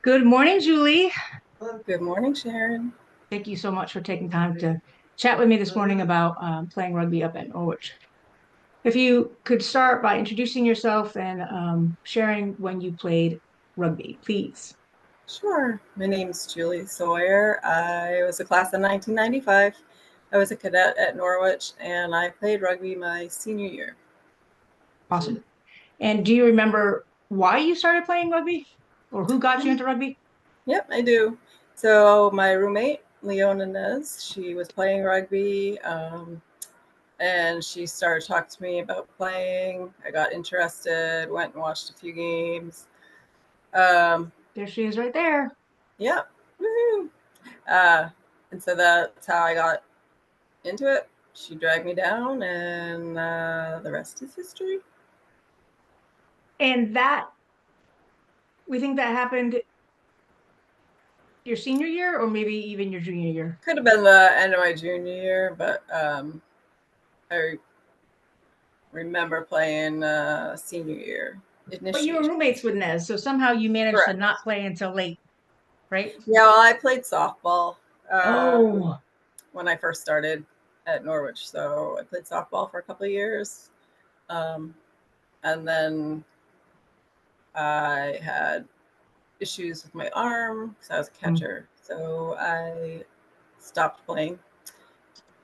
Good morning, Julie. Good morning, Sharon. Thank you so much for taking time to chat with me this morning about playing rugby up at Norwich. If you could start by introducing yourself and sharing when you played rugby, please. Sure. My name's Julie Sawyer. I was a class of 1995. I was a cadet at Norwich and I played rugby my senior year. Awesome. And do you remember why you started playing rugby or who got you into rugby? Yep, I do. So, my roommate, Leona Nez, she was playing rugby and she started talking to me about playing. I got interested, went and watched a few games. Um, There she is right there. yep. Woohoo. Uh, and so that's how I got into it. She dragged me down, and the rest is history. And we think that happened your senior year or maybe even your junior year. Could have been the end of my junior year, but I remember playing senior year But you were initiation. roommates with Nez, so somehow you managed to Correct. not play until late, right? Yeah, well, I played softball Oh, when I first started at Norwich. So I played softball for a couple of years. Um, and then I had issues with my arm because I was a catcher. So I stopped playing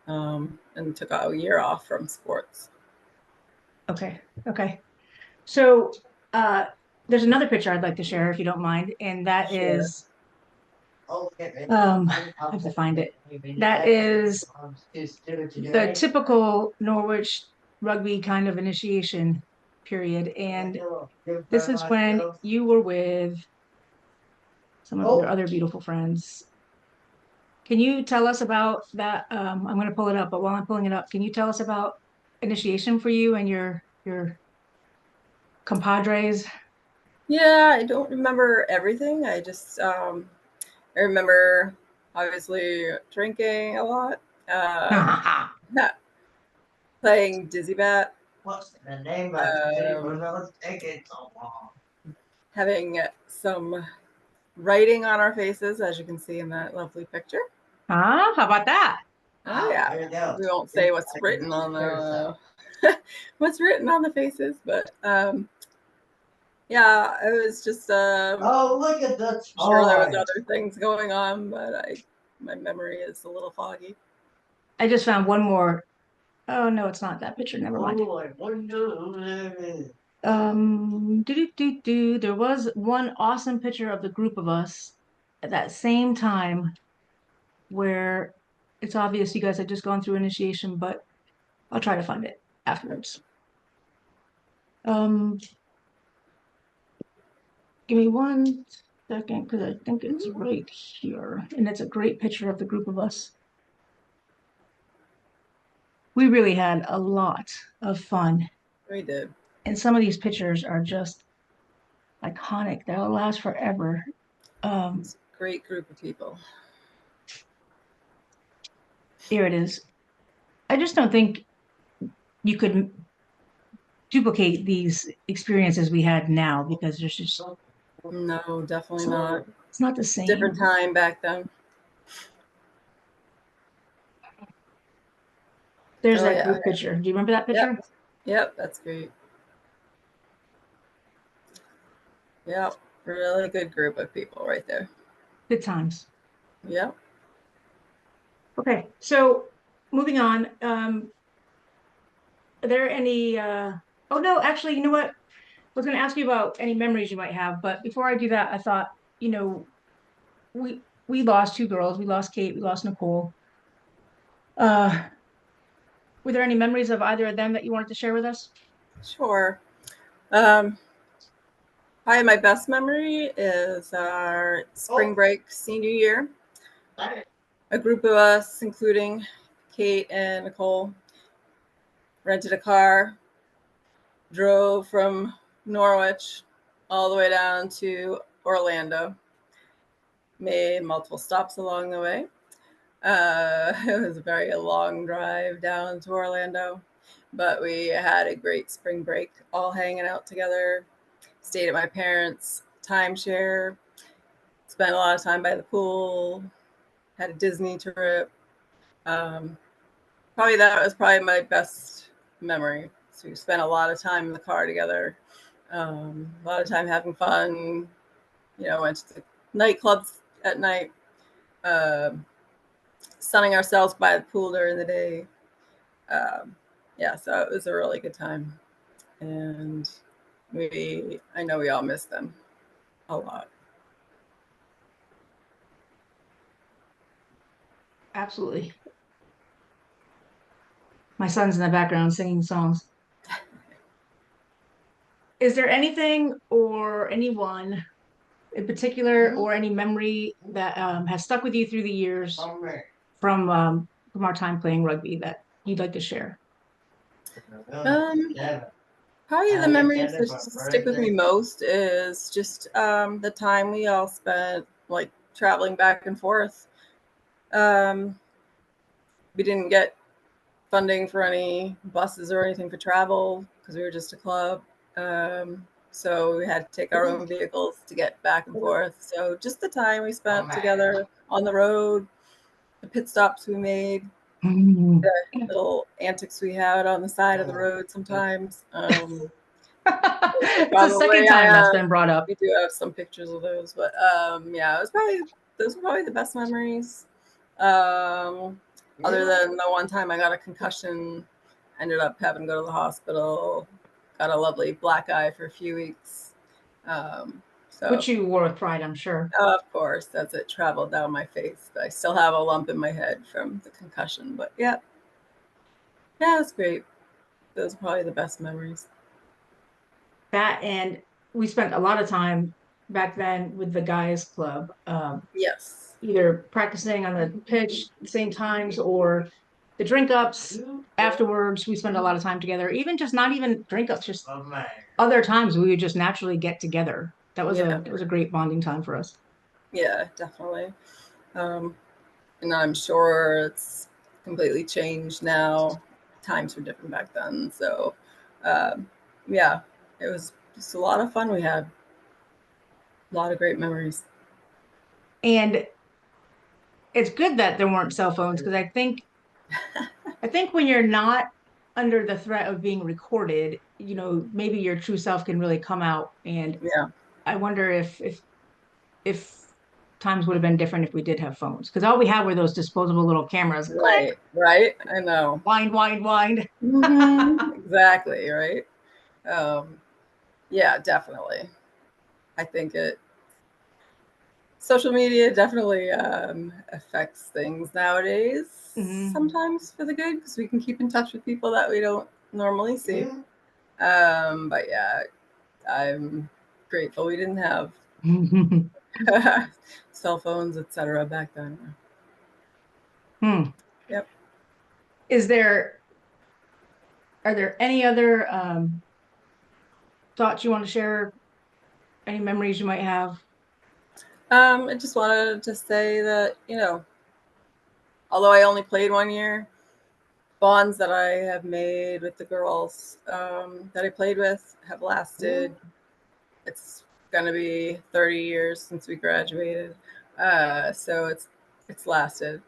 and took a year off from sports. okay. Okay. So uh there's another picture I'd like to share if you don't mind, and that Sure. is I have to find it. That is the typical Norwich rugby kind of initiation period. And this is when you were with some of your other beautiful friends. Can you tell us about that? I'm going to pull it up, but while I'm pulling it up, can you tell us about initiation for you and your compadres? Yeah, I don't remember everything. I remember obviously drinking a lot, uh, playing dizzy bat, um, having some writing on our faces, as you can see in that lovely picture. How about that? Oh yeah, we won't say what's written on the what's written on the faces, but yeah, it was just. I'm sure there was other things going on, but my memory is a little foggy. I just found one more. Oh no, it's not that picture. Never mind. There was one awesome picture of the group of us at that same time where it's obvious you guys had just gone through initiation, but I'll try to find it afterwards. Um, Give me one second because I think it's right here, and it's a great picture of the group of us. We really had a lot of fun, We did. and some of these pictures are just iconic. They'll last forever. Um, It's a great group of people. Here it is. I just don't think you could duplicate these experiences we had now because there's just No, definitely not. it's not the Different same. time back then. There's Oh that yeah. group picture. Do you remember that Yep. picture? Yep. That's great. Yep. Really good group of people right there. Good times. Yep. Okay, so moving on. Are there any oh no, actually, you know what? I was gonna ask you about any memories you might have, but before I do that, I thought, we lost two girls. We lost Kate, we lost Nicole. Uh, were there any memories of either of them that you wanted to share with us? Sure. Um, Probably my best memory is our spring break senior year. A group of us, including Kate and Nicole, rented a car, drove from Norwich all the way down to Orlando, made multiple stops along the way. It was a very long drive down to Orlando, but we had a great spring break, all hanging out together. Stayed at my parents' timeshare. spent a lot of time by the pool, had a Disney trip. Probably that was probably my best memory. So we spent a lot of time in the car together, a lot of time having fun. Went to the nightclubs at night, sunning ourselves by the pool during the day. Yeah, so it was a really good time, and I know we all miss them a lot. Absolutely. My son's in the background singing songs. Is there anything or anyone in particular or any memory that has stuck with you through the years from our time playing rugby that you'd like to share? Um, Probably the memories that stick with me most is just the time we all spent like traveling back and forth. Um, we didn't get funding for any buses or anything for travel because we were just a club. So we had to take our own vehicles to get back and forth. So just the time we spent together on the road, the pit stops we made, Mm. the little antics we had on the side of the road sometimes. It's the second Probably time that's been brought up. we do have some pictures of those, but yeah, those were probably the best memories. Other than the one time I got a concussion, ended up having to go to the hospital, got a lovely black eye for a few weeks. So Which you wore with pride, I'm sure. of course, as it traveled down my face, but I still have a lump in my head from the concussion. But yeah, it's great. Those are probably the best memories. That and we spent a lot of time back then with the guys club, Yes. either practicing on the pitch at the same times or the drink ups afterwards. We spent a lot of time together, even just not even drink ups, just other times we would just naturally get together. Yeah. It was a great bonding time for us. Yeah, definitely. Um, and I'm sure it's completely changed now. Times were different back then. So, um, yeah, it was just a lot of fun. We had a lot of great memories. And it's good that there weren't cell phones because I think when you're not under the threat of being recorded, maybe your true self can really come out. And Yeah, I wonder if times would have been different if we did have phones because all we had were those disposable little cameras. Click, right. I know. wind, wind, wind. Exactly, right. Um, yeah, definitely. I think social media definitely affects things nowadays, Mhm. sometimes for the good, because we can keep in touch with people that we don't normally see. But yeah, I'm grateful we didn't have cell phones, etc. back then. Hmm. Yep. Is there Are there any other thoughts you want to share? Any memories you might have? I just wanted to say that, although I only played 1 year, bonds that I have made with the girls that I played with have lasted. It's going to be 30 years since we graduated. So it's lasted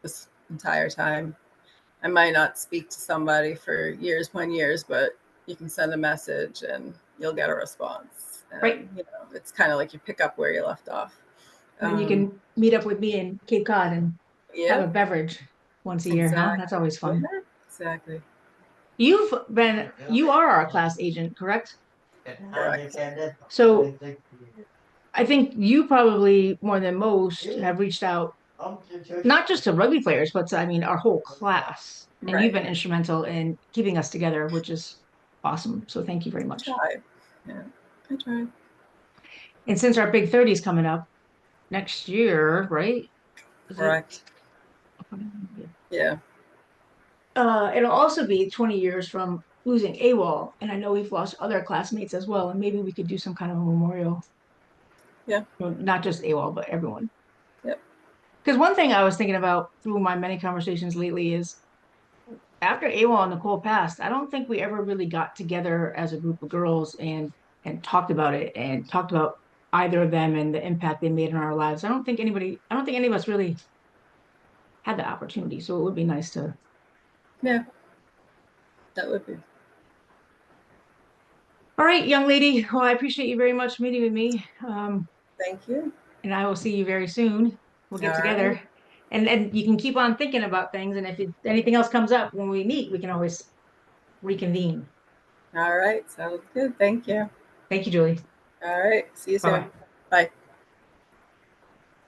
this entire time. I might not speak to somebody for years upon years, but you can send a message and you'll get a response. Right. And it's kind of like you pick up where you left off. And then you can meet up with me in Cape Cod and have a Yep, beverage once a year, huh? That's exactly. always Yeah, fun. exactly. You are our class agent, correct? Correct. So I think you probably more than most have reached out not just to rugby players, but to, I mean, our whole class. And you've Right. been instrumental in keeping us together, which is awesome. So thank you very I much. tried. Yeah, I tried. And since our big 30 is coming up next year, right? Is it? Correct. Yeah. It'll also be 20 years from losing AWOL. And I know we've lost other classmates as well. And maybe we could do some kind of a memorial, Yeah. not just AWOL, but everyone. Yep. Because one thing I was thinking about through my many conversations lately is after AWOL and Nicole passed, I don't think we ever really got together as a group of girls and talked about it and talked about either of them and the impact they made in our lives. I don't think any of us really had the opportunity. So it would be nice to. Yeah, that would be. All right, young lady. Well, I appreciate you very much meeting with me. Thank you. And I will see you very soon. We'll All get right. together. And you can keep on thinking about things. And if anything else comes up when we meet, we can always reconvene. All right. Sounds good. Thank you. Thank you, Julie. All right. See you Bye soon. bye. Bye.